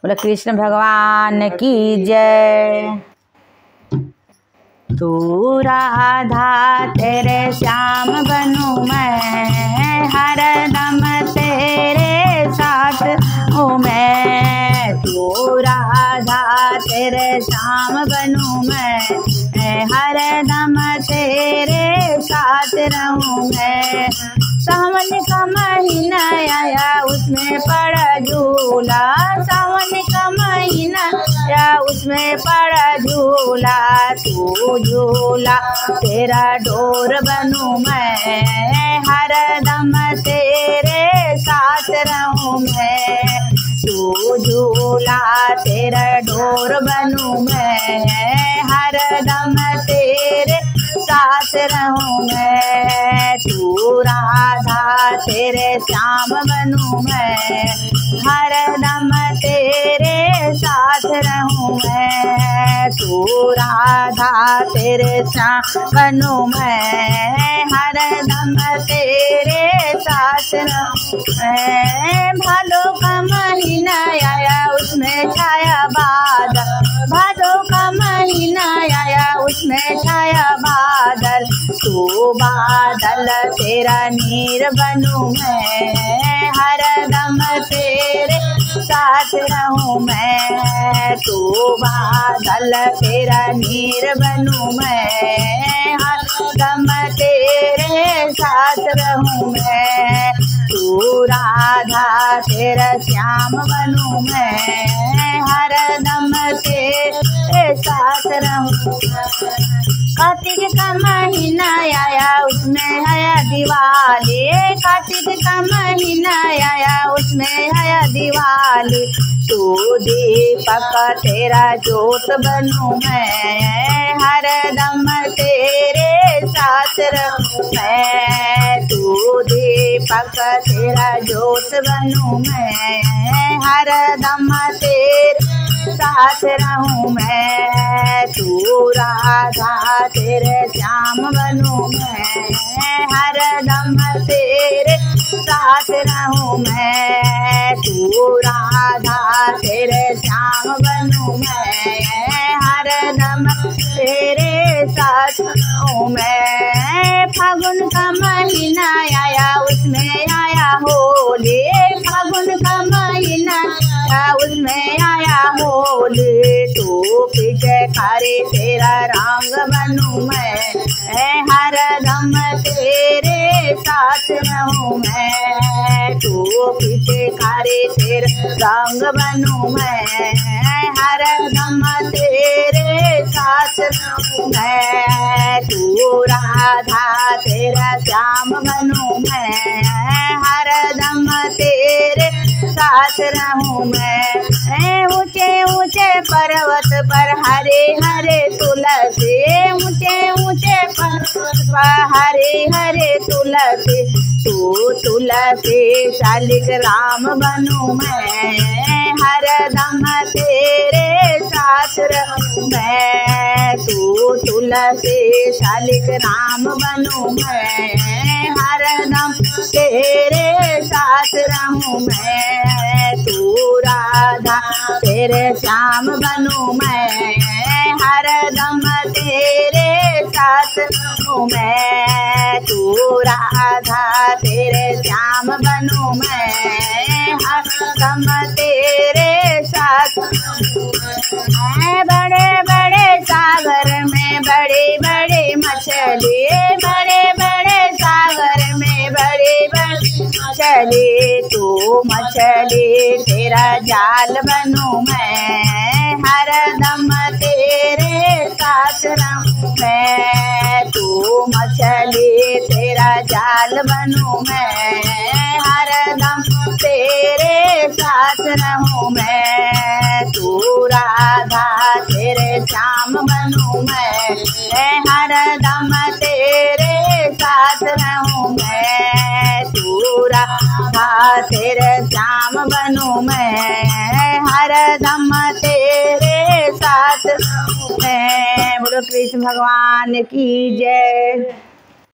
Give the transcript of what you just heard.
बोले कृष्ण भगवान की जय। तू राधा तेरे श्याम बनूं मैं, हरदम तेरे साथ हूँ मैं। तू राधा तेरे श्याम बनूं मैं, हरदम तेरे साथ रहूँ मैं। सावन का महीना आया उसमें पड़ा झूला, सावन का महीना आया उसमें पड़ा झूला। तू झूला तेरा डोर बनूं मैं, हरदम तेरे साथ रहूं मैं। तू झूला तेरा डोर बनूं मैं, हरदम तेरे साथ रहूं मैं। तू राधा तेरे श्याम बनूं मैं, हरदम तेरे साथ रहूं मैं। तू राधा तेरे श्याम बनूं मैं, हरदम तेरे साथ रहूं मैं। भादों का महीना आया उसमें छाया बादल, भादों का महीना आया उसमें छाया बादल। तू बादल तेरा नीर बनूं मैं, हरदम तेरे साथ रहूं मैं। तू बादल तेरा नीर बनूं मैं, हरदम तेरे साथ रहूं मैं। तू राधा तेरा श्याम बनूं मैं, हरदम तेरे साथ रहूं। कार्तिक का महीना आया उसमें आया दिवाली, कार्तिक का महीना आया उसमें आया दिवाली। तू दीपक तेरा जोत बनूं मैं, हरदम तेरे साथ रहूं मैं। तू दीपक तेरा जोत बनूं मैं, हरदम तेरे साथ रहूं मैं। तू राधा तेरे श्याम बनूं मैं, हरदम तेरे साथ रहूं मैं। तू राधा तेरे श्याम बनूं मैं, हरदम तेरे साथ रहूं मैं। फागुन का महीना आया उसमें आया होली, फागुन का महीना आया उसमें आया होली। तू पीछे खारे तेरा रंग बनूं मैं, हरदम तेरे साथ रहूं मैं। तू पीछे खारे तेरा रंग बनूं मैं, हरदम तेरे साथ रहूं मैं। तू राधा तेरा श्याम बनूं मैं, हरदम तेरे साथ रहूं मैं। ऊंचे ऊंचे पर्वत पर हरे हरे तुलसी, ऊंचे ऊंचे पर्वत पर हरे हरे तुलसी। तू तुलसी शालिक राम बनूं मैं, हरदम तेरे साथ रहूं मैं। तू तुलसी शालिक राम बनूं मैं, हरदम तेरे साथ रहूं मैं। तू राधा तेरे श्याम बनूं मैं, हरदम तेरे साथ रहूं मैं। तू राधा तेरे श्याम बनूं मैं, हरदम तेरे साथ रहूं मैं। बड़े बड़े सागर में बड़ी बड़ी मछली, बड़े बड़े सागर में बड़ी बड़ी मछली। तू मछली तेरा जाल बनूं मैं, हरदम तेरे साथ रहूं मैं। तू मछली तेरा जाल बनूं मैं, हरदम तेरे साथ रहूं मैं। तू राधा तेरे श्याम बनूं मैं, हरदम तेरे साथ रहूं मैं। तू राधा तेरे श्याम बनूं मैं, हरदम तेरे साथ रहूं मैं। बोलो कृष्ण भगवान की जय।